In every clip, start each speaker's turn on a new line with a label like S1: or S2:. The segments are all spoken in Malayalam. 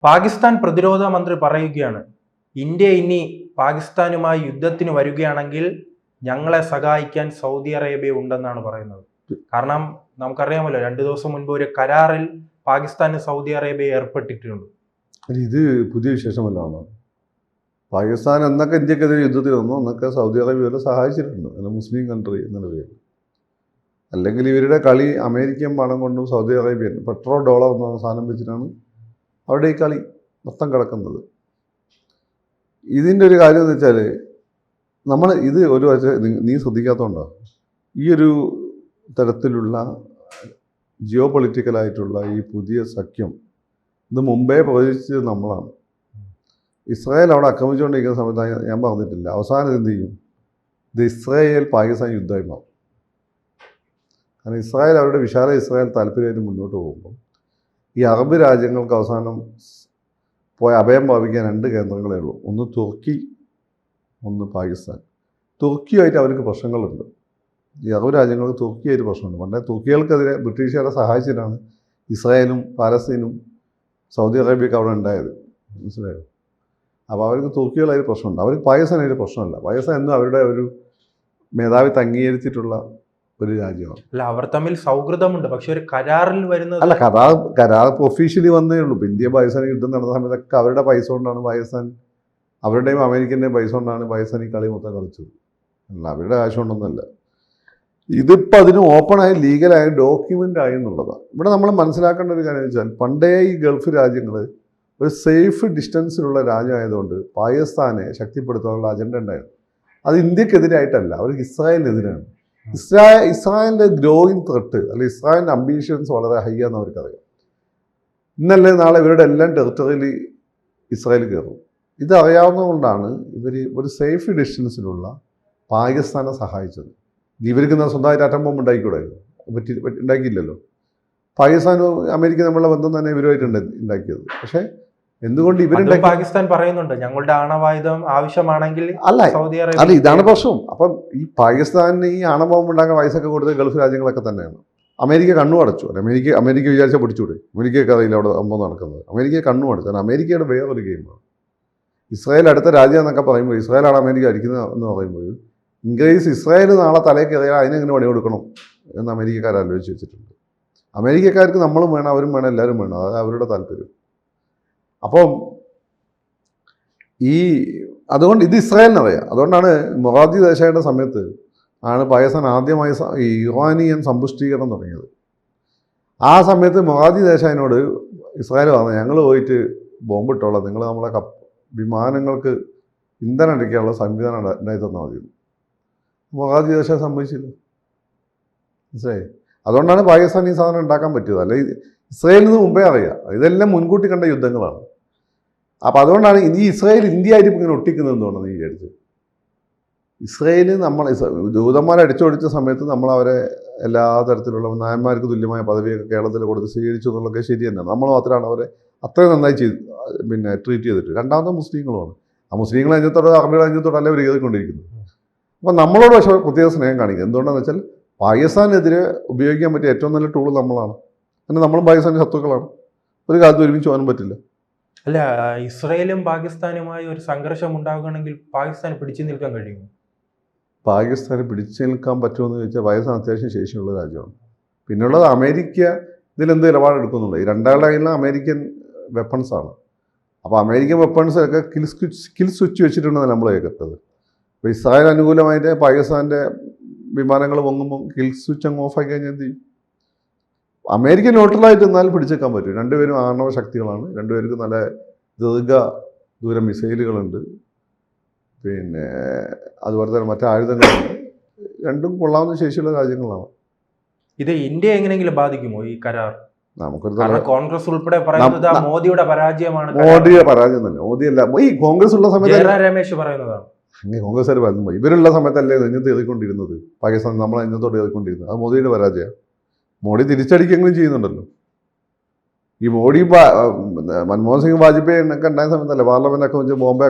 S1: പാകിസ്ഥാൻ പ്രതിരോധ മന്ത്രി പറയുകയാണ്, ഇന്ത്യ ഇനി പാകിസ്ഥാനുമായി യുദ്ധത്തിന് വരികയാണെങ്കിൽ ഞങ്ങളെ സഹായിക്കാൻ സൗദി അറേബ്യ ഉണ്ടെന്നാണ് പറയുന്നത്. കാരണം നമുക്കറിയാമല്ലോ, 2 ദിവസം മുൻപ് ഒരു കരാറിൽ പാകിസ്ഥാന് സൗദി അറേബ്യ ഏർപ്പെട്ടിട്ടുണ്ട്.
S2: ഇത് പുതിയ വിശേഷമല്ലാണ്. പാകിസ്ഥാൻ എന്നൊക്കെ ഇന്ത്യക്കെതിരെ യുദ്ധത്തിൽ വന്നു, എന്നൊക്കെ സൗദി അറേബ്യ സഹായിച്ചിട്ടുണ്ട്, അല്ല മുസ്ലിം കൺട്രി എന്നുള്ള പേരിൽ. അല്ലെങ്കിൽ ഇവരുടെ കളി അമേരിക്കൻ പണം കൊണ്ടും സൗദി അറേബ്യൻ പെട്രോൾ ഡോളർ എന്ന സാധനം വെച്ചിട്ടാണ് അവരുടെ ഈ കളി മൊത്തം കിടക്കുന്നത്. ഇതിൻ്റെ ഒരു കാര്യം എന്ന് വെച്ചാൽ, നമ്മൾ ഇത് ഒരു നീ ശ്രദ്ധിക്കാത്തതുകൊണ്ടാണ് ഈ ഒരു തരത്തിലുള്ള ജിയോ പൊളിറ്റിക്കലായിട്ടുള്ള ഈ പുതിയ സഖ്യം ഇത് മുമ്പേ പ്രവചിച്ചത് നമ്മളാണ്. ഇസ്രായേൽ അവിടെ ആക്രമിച്ചുകൊണ്ടിരിക്കുന്ന സമയത്ത് ഞാൻ പറഞ്ഞിട്ടില്ല, അവസാനം എന്ത് ചെയ്യും, ഇത് ഇസ്രായേൽ പാകിസ്ഥാൻ യുദ്ധമായി മാറും. കാരണം ഇസ്രായേൽ അവരുടെ വിശാല ഇസ്രായേൽ താല്പര്യമായിട്ട് മുന്നോട്ട് പോകുമ്പോൾ ഈ അറബ് രാജ്യങ്ങൾക്ക് അവസാനം പോയി അഭയം പ്രാപിക്കാൻ 2 കേന്ദ്രങ്ങളേ ഉള്ളൂ. ഒന്ന് തുർക്കി, ഒന്ന് പാകിസ്ഥാൻ. തുർക്കിയായിട്ട് അവർക്ക് പ്രശ്നങ്ങളുണ്ട്. ഈ അറബ് രാജ്യങ്ങൾക്ക് തുർക്കിയായിട്ട് പ്രശ്നമുണ്ട്. പണ്ടേ തുർക്കികൾക്കെതിരെ ബ്രിട്ടീഷുകാരെ സഹായിച്ചിട്ടാണ് ഇസ്രായേലും പാലസ്തീനും സൗദി അറേബ്യയൊക്കെ അവിടെ ഉണ്ടായത്, മനസ്സിലായോ? അപ്പോൾ അവർക്ക് തുർക്കികളായിട്ട് പ്രശ്നമുണ്ട്. അവർക്ക് പാകിസ്ഥാനായിട്ട് പ്രശ്നമല്ല. പാകിസ്ഥാൻ എന്നും അവരുടെ ഒരു മേധാവിത്വം അംഗീകരിച്ചിട്ടുള്ള ഒരു രാജ്യമാണ്.
S1: അല്ല, അവർ തമ്മിൽ സൗഹൃദമുണ്ട്, പക്ഷെ ഒരു കരാറിൽ വരുന്നത്
S2: അല്ല. കരാർ ഒഫീഷ്യലി വന്നേ ഉള്ളൂ. ഇപ്പം ഇന്ത്യ പാകിസ്ഥാൻ യുദ്ധം നടന്ന സമയത്തൊക്കെ അവരുടെ പൈസ കൊണ്ടാണ് പാകിസ്ഥാൻ, അവരുടെയും അമേരിക്കൻ്റെയും പൈസ കൊണ്ടാണ് പാകിസ്ഥാൻ ഈ കളി മൊത്തം കളിച്ചത്. അല്ല, അവരുടെ കാശ് കൊണ്ടൊന്നുമല്ല. ഇതിപ്പോൾ അതിന് ഓപ്പണായി ലീഗലായി ഡോക്യുമെൻ്റ് ആയി എന്നുള്ളതാണ്. ഇവിടെ നമ്മൾ മനസ്സിലാക്കേണ്ട ഒരു കാര്യം വെച്ചാൽ, പണ്ടേ ഈ ഗൾഫ് രാജ്യങ്ങൾ ഒരു സേഫ് ഡിസ്റ്റൻസിലുള്ള രാജ്യമായതുകൊണ്ട് പാകിസ്ഥാനെ ശക്തിപ്പെടുത്താനുള്ള അജണ്ട ഉണ്ടായിരുന്നു. അത് ഇന്ത്യക്കെതിരായിട്ടല്ല, അവർക്ക് ഇസ്രായേലിനെതിരാണ്. ഇസ്രായേലിൻ്റെ ഗ്രോയിങ് ത്രെട്ട്, അല്ലെങ്കിൽ ഇസ്രായേലിൻ്റെ അംബീഷൻസ് വളരെ ഹൈ ആണെന്ന് അവർക്കറിയാം. ഇന്നല്ലേ നാളെ ഇവരുടെ എല്ലാം ടെറിട്ടറിയിൽ ഇസ്രായേൽ കയറും. ഇത് അറിയാവുന്നതുകൊണ്ടാണ് ഇവർ ഒരു സേഫ് ഡിസ്റ്റൻസിലുള്ള പാകിസ്ഥാനെ സഹായിച്ചത്. ഇവർക്ക് സ്വന്തമായിട്ട് അറ്റം ബോംബ് ഉണ്ടാക്കിക്കൂടായിരുന്നു, ഉണ്ടാക്കിയില്ലല്ലോ. പാകിസ്ഥാനും അമേരിക്ക തമ്മിലുള്ള ബന്ധം തന്നെ ഇവരുമായിട്ട് ഉണ്ടാക്കിയത്. പക്ഷേ എന്തുകൊണ്ട് ഇവരുണ്ടാക്കി?
S1: പാകിസ്ഥാൻ പറയുന്നുണ്ട്, ഞങ്ങളുടെ ആണവായുധം ആവശ്യമാണെങ്കിൽ സൗദി അറേബ്യ.
S2: അല്ല, ഇതാണ് പ്രശ്നം. അപ്പം ഈ പാകിസ്ഥാനിന് ഈ ആണവബോംബ് ഉണ്ടാക്കാൻ പൈസയൊക്കെ കൊടുത്തത് ഗൾഫ് രാജ്യങ്ങളൊക്കെ തന്നെയാണ്. അമേരിക്ക കണ്ണു അടച്ചു. അമേരിക്ക വിചാരിച്ചാൽ പിടിച്ചൂടെ? അമേരിക്കയ്ക്ക് അറിയില്ല അവിടെ സംഭവം നടക്കുന്നത്. അമേരിക്ക കണ്ണു അടച്ചു. കാരണം അമേരിക്കയുടെ വേറൊരു ഗെയിമാണ്. ഇസ്രായേൽ അടുത്ത രാജ്യം എന്നൊക്കെ പറയുമ്പോൾ, ഇസ്രായേലാണ് അമേരിക്ക അടിക്കുന്നത് എന്ന് പറയുമ്പോൾ, ഇൻകേസ് ഇസ്രായേൽ നാളെ തലയ്ക്ക് എറിയാൽ അതിനെങ്ങനെ പണി കൊടുക്കണം എന്ന് അമേരിക്കക്കാർ ആലോചിച്ച് വെച്ചിട്ടുണ്ട്. അമേരിക്കക്കാർക്ക് നമ്മളും വേണം, അവരും വേണം, എല്ലാവരും വേണം. അതായത് അവരുടെ താല്പര്യം. അപ്പം അതുകൊണ്ട് ഇത് ഇസ്രായേലിനറിയാം. അതുകൊണ്ടാണ് മൊറാർജി ദേശായിയുടെ സമയത്ത് ആണ് പാകിസ്ഥാൻ ആദ്യമായി ഈ ഇറാനിയൻ സമ്പുഷ്ടീകരണം തുടങ്ങിയത്. ആ സമയത്ത് മൊറാർജി ദേശായിനോട് ഇസ്രായേൽ പറഞ്ഞു, ഞങ്ങൾ പോയിട്ട് ബോംബിട്ടോളാം, നിങ്ങൾ നമ്മളെ വിമാനങ്ങൾക്ക് ഇന്ധനം അടിക്കാനുള്ള സംവിധാനം ഉണ്ടായി തന്നാൽ മതി. മൊറാർജി ദേശായി സമ്മതിച്ചില്ല, മനസ്സിലായി? അതുകൊണ്ടാണ് പാകിസ്ഥാൻ ഈ സാധനം ഉണ്ടാക്കാൻ പറ്റിയത്. അല്ലെ ഇസ്രായേലിന് മുമ്പേ അറിയാം. ഇതെല്ലാം മുൻകൂട്ടി കണ്ട യുദ്ധങ്ങളാണ്. അപ്പോൾ അതുകൊണ്ടാണ് ഇനി ഇസ്രായേൽ ഇന്ത്യയായിട്ട് ഇങ്ങനെ ഒട്ടിക്കുന്നത് എന്തുകൊണ്ടെന്ന് നീ വിചാരിച്ചു. ഇസ്രായേൽ ദൂതന്മാരെ അടിച്ചോടിച്ച സമയത്ത് നമ്മൾ അവരെ എല്ലാ തരത്തിലുള്ള നായന്മാർക്ക് തുല്യമായ പദവിയൊക്കെ കേരളത്തിൽ കൊടുത്ത് സ്വീകരിച്ചു എന്നുള്ളതൊക്കെ ശരി തന്നെയാണ്. നമ്മൾ മാത്രമാണ് അവരെ അത്രയും നന്നായി ട്രീറ്റ് ചെയ്തിട്ട്. രണ്ടാമത്തെ മുസ്ലിങ്ങളുമാണ്. ആ മുസ്ലിങ്ങൾ അഞ്ചത്തോടെ അറബികൾ അഞ്ചത്തോടെ അല്ല അവർ കയറിക്കൊണ്ടിരിക്കുന്നത്. അപ്പം നമ്മളോട് പക്ഷേ പ്രത്യേക സ്നേഹം കാണിക്കുക. എന്തുകൊണ്ടാണെന്ന് വെച്ചാൽ, പാകിസ്ഥാനെതിരെ ഉപയോഗിക്കാൻ പറ്റിയ ഏറ്റവും നല്ല ടൂൾ നമ്മളാണ്. പിന്നെ നമ്മളും പാകിസ്ഥാൻ്റെ ശത്രുക്കളാണ്. ഒരു കാലത്ത് ഒരുമിച്ച് പോകാനും പറ്റില്ല.
S1: അല്ല, ഇസ്രായേലും പാകിസ്ഥാനുമായി ഒരു സംഘർഷം ഉണ്ടാകുകയാണെങ്കിൽ പാകിസ്ഥാൻ പിടിച്ചു നിൽക്കാൻ കഴിയുമോ?
S2: പാകിസ്ഥാന് പിടിച്ചു നിൽക്കാൻ പറ്റുമെന്ന് ചോദിച്ചാൽ, പാകിസ്ഥാൻ അത്യാവശ്യം ശേഷിയുള്ള രാജ്യമാണ്. പിന്നുള്ളത് അമേരിക്ക ഇതിലെന്ത് നിലപാടെടുക്കുന്നുണ്ട്. ഈ രണ്ടാളുടെ കയ്യിലുള്ള അമേരിക്കൻ വെപ്പൺസാണ്. അപ്പോൾ അമേരിക്കൻ വെപ്പൺസൊക്കെ കിൽ സ്വിച്ച് വെച്ചിട്ടുണ്ടെന്ന് നമ്മൾ കേട്ടത്. അപ്പോൾ ഇസ്രായേൽ അനുകൂലമായിട്ട് പാകിസ്ഥാൻ്റെ വിമാനങ്ങൾ പൊങ്ങുമ്പോൾ കിൽ സ്വിച്ച് അങ്ങ് ഓഫാക്കി കഴിഞ്ഞാൽ എന്ത് ചെയ്യും? അമേരിക്ക ന്യൂട്രലായിട്ട് എന്നാൽ പിടിച്ചേക്കാൻ പറ്റും. രണ്ടുപേരും ആണവ ശക്തികളാണ്. രണ്ടുപേർക്ക് നല്ല ദീർഘദൂര മിസൈലുകളുണ്ട്. പിന്നെ അതുപോലെ തന്നെ മറ്റു ആയുധങ്ങളുണ്ട്. രണ്ടും കൊള്ളാവുന്ന ശേഷിയുള്ള രാജ്യങ്ങളാണ്.
S1: ഇത് ഇന്ത്യ എങ്ങനെയെങ്കിലും ബാധിക്കുമോ ഈ കരാർ?
S2: നമുക്കൊരു
S1: കോൺഗ്രസ് ഉൾപ്പെടെ പറയുന്നത് മോദിയുടെ പരാജയമാണ്.
S2: മോദിയുടെ പരാജയം തന്നെ. മോദിയല്ല, ഈ കോൺഗ്രസ് ഉള്ള സമയത്ത്
S1: രമേശ് പറയുന്നതാണ്.
S2: അങ്ങനെ കോൺഗ്രസ്സുകാർ വരുമ്പോൾ ഇവരുള്ള സമയത്തല്ലേ നെഞ്ഞത്ത് എഴുതിക്കൊണ്ടിരുന്നത്. പാകിസ്ഥാൻ നമ്മളെ നെഞ്ഞത്തോട്ട് എഴുതിക്കൊണ്ടിരുന്നത്. അത് മോദിയുടെ പരാജയം. മോഡി തിരിച്ചടിക്കെങ്കിലും ചെയ്യുന്നുണ്ടല്ലോ. ഈ മോഡി മൻമോഹൻ സിംഗ് വാജ്പേയി എന്നൊക്കെ ഉണ്ടായ സമയത്തല്ലേ പാർലമെന്റ് ആക്രമിച്ച്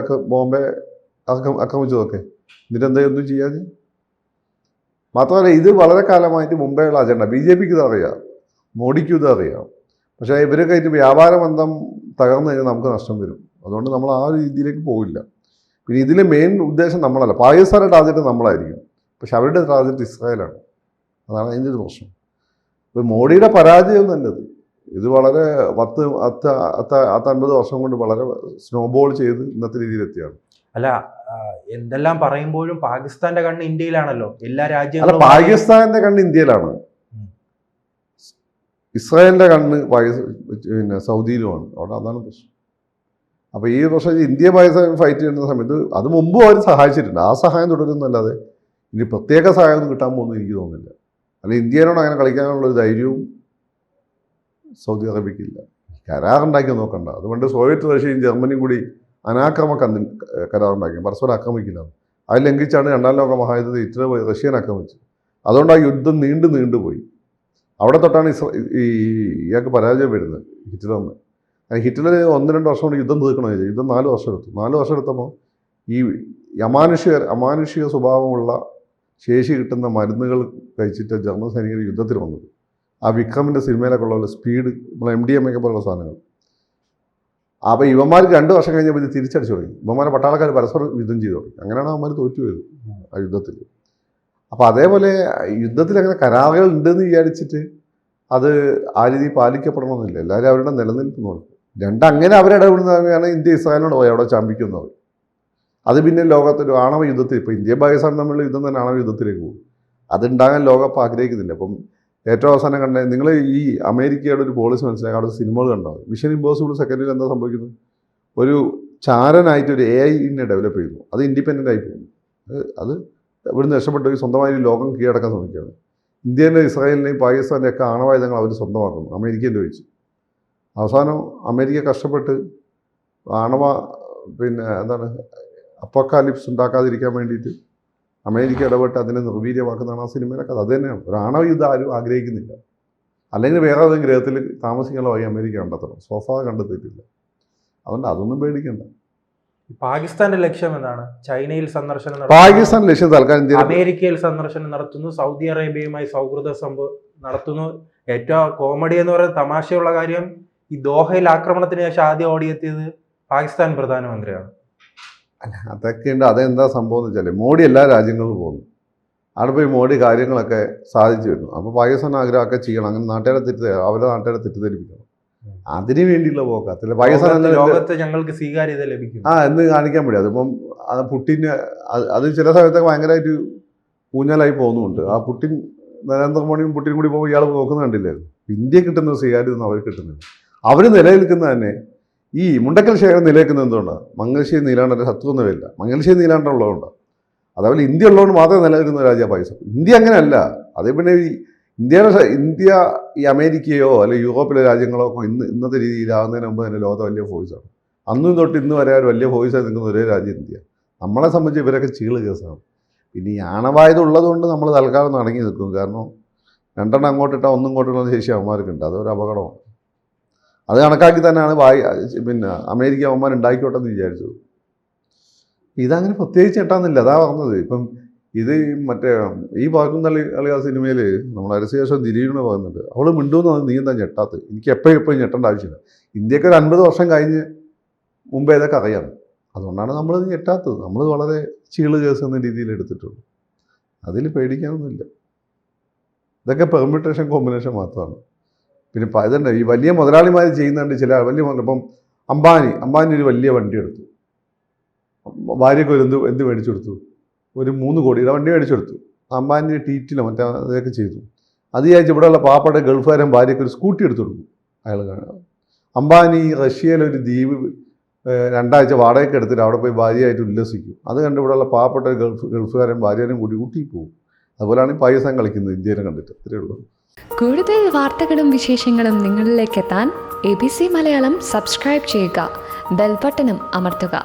S2: ബോംബെ ആക്രമിച്ചതൊക്കെ. എന്നിട്ടെന്തൊന്നും ചെയ്യാതെ. മാത്രമല്ല, ഇത് വളരെ കാലമായിട്ട് മുമ്പേയുള്ള അജണ്ട. BJPക്ക് ഇത് അറിയാം, മോഡിക്കും ഇത് അറിയാം. പക്ഷേ ഇവരൊക്കെ ആയിട്ട് വ്യാപാര ബന്ധം തകർന്നു കഴിഞ്ഞാൽ നമുക്ക് നഷ്ടം വരും. അതുകൊണ്ട് നമ്മൾ ആ ഒരു രീതിയിലേക്ക് പോവില്ല. പിന്നെ ഇതിലെ മെയിൻ ഉദ്ദേശം നമ്മളല്ല, പാകിസ്ഥാന്റെ ടാർഗറ്റ് നമ്മളായിരിക്കും, പക്ഷെ അവരുടെ ടാർഗറ്റ് ഇസ്രായേലാണ്. അതാണ് അതിൻ്റെ ഒരു പ്രശ്നം. ഇപ്പോൾ മോഡിയുടെ പരാജയം നല്ലത്, ഇത് വളരെ 50 വർഷം കൊണ്ട് വളരെ സ്നോബോൾ ചെയ്ത് ഇന്നത്തെ രീതിയിലെത്തിയാണ്.
S1: അല്ല, എന്തെല്ലാം പറയുമ്പോഴും പാകിസ്ഥാന്റെ കണ്ണ് ഇന്ത്യയിലാണല്ലോ. എല്ലാ
S2: അല്ല,
S1: രാജ്യങ്ങളും
S2: പാകിസ്ഥാന്റെ കണ്ണ് ഇന്ത്യയിലാണ്, ഇസ്രായേലിന്റെ കണ്ണ് പിന്നെ സൗദിയിലുമാണ്. അവിടെ അതാണ് പ്രശ്നം. അപ്പോൾ ഈ പ്രശ്നം ഇന്ത്യ പാകിസ്ഥാൻ ഫൈറ്റ് ചെയ്യുന്ന സമയത്ത് അത് മുമ്പും അവർ സഹായിച്ചിട്ടുണ്ട്. ആ സഹായം തുടരുന്നല്ലാതെ ഇനി പ്രത്യേക സഹായം ഒന്നും കിട്ടാൻ പോകുന്നു എനിക്ക് തോന്നുന്നില്ല. അല്ലെങ്കിൽ ഇന്ത്യയോട് അങ്ങനെ കളിക്കാനുള്ളൊരു ധൈര്യവും സൗദി അറേബ്യക്കില്ല. കരാറുണ്ടാക്കി നോക്കണ്ട. അതുകൊണ്ട് സോവിയറ്റ് റഷ്യയും ജർമ്മനിയും കൂടി അനാക്രമ കരാറുണ്ടാക്കി, പരസ്പരം ആക്രമിക്കില്ല. അത് ലംഘിച്ചാണ് 2ാം ലോക മഹായുദ്ധത്തിൽ ഹിറ്റ്ലർ റഷ്യനെ ആക്രമിച്ചത്. അതുകൊണ്ട് ആ യുദ്ധം നീണ്ടുപോയി. അവിടെ തൊട്ടാണ് ഇയാൾക്ക് പരാജയം വരുന്നത്, ഹിറ്റ്ലറിന്. ഹിറ്റ്ലർ 1-2 വർഷം കൊണ്ട് യുദ്ധം തീർക്കണമെന്ന് ചോദിച്ചു. യുദ്ധം 4 വർഷം എടുത്തു. 4 വർഷം എടുത്തപ്പോൾ ഈ അമാനുഷിക സ്വഭാവമുള്ള ശേഷി കിട്ടുന്ന മരുന്നുകൾ കഴിച്ചിട്ട് ജർമ്മൻ സൈനികർ യുദ്ധത്തിൽ വന്നത്. ആ വിക്രമിൻ്റെ സിനിമയിലൊക്കെയുള്ള സ്പീഡ്, നമ്മൾ MDMA ഒക്കെ പോലുള്ള സാധനങ്ങൾ. അപ്പോൾ ഇവന്മാർക്ക് 2 വർഷം കഴിഞ്ഞപ്പോൾ ഇത് തിരിച്ചടിച്ചു തുടങ്ങി. ഇവന്മാരെ പട്ടാളക്കാർ പരസ്പരം യുദ്ധം ചെയ്തു തുടങ്ങി. അങ്ങനെയാണ് അവന്മാർ തോറ്റുപോയത് ആ യുദ്ധത്തിൽ. അപ്പോൾ അതേപോലെ യുദ്ധത്തിൽ അങ്ങനെ കരാറുകൾ ഉണ്ടെന്ന് വിചാരിച്ചിട്ട് അത് ആ രീതി പാലിക്കപ്പെടണമെന്നില്ല. എല്ലാവരും അവരുടെ നിലനിൽപ്പ് നോക്കും. അങ്ങനെ അവരിടപെടുന്നതാണ് ഇന്ത്യ ഇസ്രായേലിനോട് പോയി അവിടെ ചാമ്പിക്കുന്നത്. അത് പിന്നെ ലോകത്തൊരു ആണവ യുദ്ധത്തിൽ, ഇപ്പോൾ ഇന്ത്യ പാകിസ്ഥാൻ തമ്മിലുള്ള യുദ്ധം തന്നെ ആണവ യുദ്ധത്തിലേക്ക് പോകും. അതുണ്ടാകാൻ ലോകം ആഗ്രഹിക്കുന്നില്ല. അപ്പം ഏറ്റവും അവസാനം കണ്ട നിങ്ങൾ ഈ അമേരിക്കയുടെ ഒരു പോളിസി മനസ്സിലാക്കി അവിടെ സിനിമകൾ കണ്ടാവും. മിഷൻ ഇമ്പോസിബിൾ സെക്കൻഡിൽ എന്താ സംഭവിക്കുന്നത്? ഒരു ചാരനായിട്ട് ഒരു AI-നെ ഡെവലപ്പ് ചെയ്യുന്നു. അത് ഇൻഡിപെൻഡൻ്റ് ആയി പോകുന്നു. അത് ഇവിടുന്ന് രക്ഷപ്പെട്ടു സ്വന്തമായി ലോകം കീഴടക്കാൻ ശ്രമിക്കുകയാണ്. ഇന്ത്യയിലെ ഇസ്രായേലിനെയും പാകിസ്ഥാൻ്റെയും ഒക്കെ ആണവായുധങ്ങൾ അവർ സ്വന്തമാക്കുന്നു, അമേരിക്കയിൽ വെച്ച്. അവസാനം അമേരിക്ക കഷ്ടപ്പെട്ട് അപ്പോക്കാലിപ്സ് ഉണ്ടാക്കാതിരിക്കാൻ വേണ്ടിയിട്ട് അമേരിക്ക ഇടപെട്ട് അതിനെ നിർവീര്യമാക്കുന്നതാണ് ആ സിനിമയിലെ കഥ. അത് തന്നെയാണ്. ഒരു ആണവ യുദ്ധം ആരും ആഗ്രഹിക്കുന്നില്ല. അല്ലെങ്കിൽ വേറെ ഏതെങ്കിലും ഗ്രഹത്തിൽ താമസിക്കാനുള്ള വഴി അമേരിക്ക കണ്ടെത്തണം. കണ്ടെത്തിയിട്ടില്ല. അതുകൊണ്ട് അതൊന്നും പേടിക്കണ്ട.
S1: പാകിസ്ഥാന്റെ ലക്ഷ്യം എന്താണ്? ചൈനയിൽ സന്ദർശനം
S2: പാകിസ്ഥാൻ ലക്ഷ്യം തൽക്കാലം
S1: അമേരിക്കയിൽ സന്ദർശനം നടത്തുന്നു, സൗദി അറേബ്യയുമായി സൗഹൃദ നടത്തുന്നു. ഏറ്റവും കോമഡി എന്ന് പറയുന്ന തമാശയുള്ള കാര്യം, ഈ ദോഹയിൽ ആക്രമണത്തിന് ശേഷം ആദ്യം ഓടിയെത്തിയത് പാകിസ്ഥാൻ പ്രധാനമന്ത്രിയാണ്.
S2: അല്ല, അതൊക്കെ ഉണ്ട്. അതെന്താ സംഭവം എന്ന് വെച്ചാൽ മോഡി എല്ലാ രാജ്യങ്ങളിലും പോകുന്നു. അവിടെ പോയി മോഡി കാര്യങ്ങളൊക്കെ സാധിച്ചു വരുന്നു. അപ്പോൾ പാകിസ്ഥാൻ ആഗ്രഹമൊക്കെ ചെയ്യണം, അങ്ങനെ അവരുടെ നാട്ടുകാരെ തെറ്റിദ്ധരിപ്പിക്കണം. അതിനു വേണ്ടിയുള്ള പോക്കത്തില്ല. പാകിസ്ഥാൻ
S1: ലോകത്ത് ഞങ്ങൾക്ക് സ്വീകാര്യത ലഭിക്കും
S2: എന്ന് കാണിക്കാൻ വേണ്ടി. അതിപ്പം പുട്ടിന് അത് ചില സമയത്തൊക്കെ ഭയങ്കരമായിട്ട് ഊഞ്ഞാലായി പോകുന്നുണ്ട്. ആ പുട്ടിൻ, നരേന്ദ്രമോദിയും പുട്ടിനും കൂടി പോകുമ്പോൾ ഇയാൾ നോക്കുന്നത് കണ്ടില്ലായിരുന്നു. ഇന്ത്യ കിട്ടുന്ന സ്വീകാര്യത അവർ കിട്ടുന്നില്ല. അവർ നിലനിൽക്കുന്നത് തന്നെ ഈ മുണ്ടക്കൽ ശേഖരം നിലനിൽക്കുന്നത് എന്തുകൊണ്ടാണ്? മംഗലശ്ശേരി നീലാണ്ടൻ്റെ ശത്രുവൊന്നുമില്ല, മംഗലശ്ശേരി നീലാണ്ടുള്ളതുകൊണ്ടാണ്. അതേപോലെ ഇന്ത്യ ഉള്ളതുകൊണ്ട് മാത്രമേ നിലനിൽക്കുന്ന രാജ്യമാണ് പാകിസ്ഥാൻ. ഇന്ത്യ അങ്ങനെയല്ല. അതേ പിന്നെ ഇന്ത്യ ഈ അമേരിക്കയോ അല്ലെങ്കിൽ യൂറോപ്പിലെ രാജ്യങ്ങളോ ഇന്നത്തെ രീതിയിലാകുന്നതിന് മുമ്പ് തന്നെ ലോകത്തെ വലിയ ഫോഴ്സാണ്. അന്നും തൊട്ട് ഇന്ന് വരെ വലിയ ഫോഴ്സായി നിൽക്കുന്ന ഒരേ രാജ്യം ഇന്ത്യ. നമ്മളെ സംബന്ധിച്ച് ഇവരൊക്കെ ചീള് കേസാണ്. പിന്നെ ഈ ആണവായുധം ഉള്ളതുകൊണ്ട് നമ്മൾ തൽക്കാലം അടങ്ങി നിൽക്കും. കാരണം 2 അങ്ങോട്ടിട്ടാൽ 1 ഇങ്ങോട്ടുള്ള ശേഷി അവന്മാർക്കുണ്ട്. അതൊരു അപകടമാണ്. അത് കണക്കാക്കി തന്നെയാണ് അമേരിക്ക അവന്മാർ ഉണ്ടായിക്കോട്ടെ എന്ന് വിചാരിച്ചത്. ഇതങ്ങനെ പ്രത്യേകിച്ച് ഞെട്ടാന്നില്ല. അതാ പറഞ്ഞത്. ഇപ്പം ഇത് ഈ പാക്കും തള്ളി ആ സിനിമയിൽ നമ്മൾ അരശേഷം ദിലീപിനെ പറയുന്നുണ്ട്. അവൾ മിണ്ടുമെന്ന് നീ എന്താ ഞെട്ടാത്തത്? എനിക്ക് എപ്പോഴും ഞെട്ടേണ്ട ആവശ്യമില്ല. ഇന്ത്യക്ക് ഒരു 50 വർഷം കഴിഞ്ഞ് മുമ്പേ ഇതൊക്കെ അറിയാം. അതുകൊണ്ടാണ് നമ്മളിത് ഞെട്ടാത്തത്. നമ്മൾ വളരെ ചീള് കേസ് എന്ന രീതിയിൽ എടുത്തിട്ടുള്ളൂ. അതിൽ പേടിക്കാനൊന്നുമില്ല. ഇതൊക്കെ പെർമ്യൂട്ടേഷൻ കോമ്പിനേഷൻ മാത്രമാണ്. പിന്നെ ഇതുണ്ട്, ഈ വലിയ മുതലാളിമാർ ചെയ്യുന്നുണ്ട്. ചില വലിയ ഇപ്പം അംബാനി ഒരു വലിയ വണ്ടി എടുത്തു, ഭാര്യയ്ക്ക് എന്ത് മേടിച്ചു കൊടുത്തു? ഒരു 3 കോടിയുടെ വണ്ടി മേടിച്ചു കൊടുത്തു. അംബാനി ട്വീറ്റിലോ അതൊക്കെ ചെയ്തു. അത് വിചാരിച്ച് ഇവിടെയുള്ള പാവപ്പെട്ട ഗൾഫുകാരൻ ഭാര്യയ്ക്ക് ഒരു സ്കൂട്ടി എടുത്തു കൊടുക്കും. അയാൾ അംബാനി റഷ്യയിലൊരു ദ്വീപ് 2 ആഴ്ച വാടകയ്ക്ക് എടുത്തിട്ട് അവിടെ പോയി ഭാര്യയായിട്ട് ഉല്ലസിക്കും. അത് കണ്ട് ഇവിടെയുള്ള പാവപ്പെട്ട ഗൾഫുകാരൻ ഭാര്യനും കൂടി ഊട്ടി പോകും. അതുപോലെയാണ് പാകിസ്ഥാൻ കളിക്കുന്നത് ഇന്ത്യനെ കണ്ടിട്ട്. അത്രയേ ഉള്ളൂ.
S3: കൂടുതൽ വാർത്തകളും വിശേഷങ്ങളും നിങ്ങളിലേക്ക് എത്താൻ ABC മലയാളം സബ്സ്ക്രൈബ് ചെയ്യുക, ബെൽ ബട്ടണും അമർത്തുക.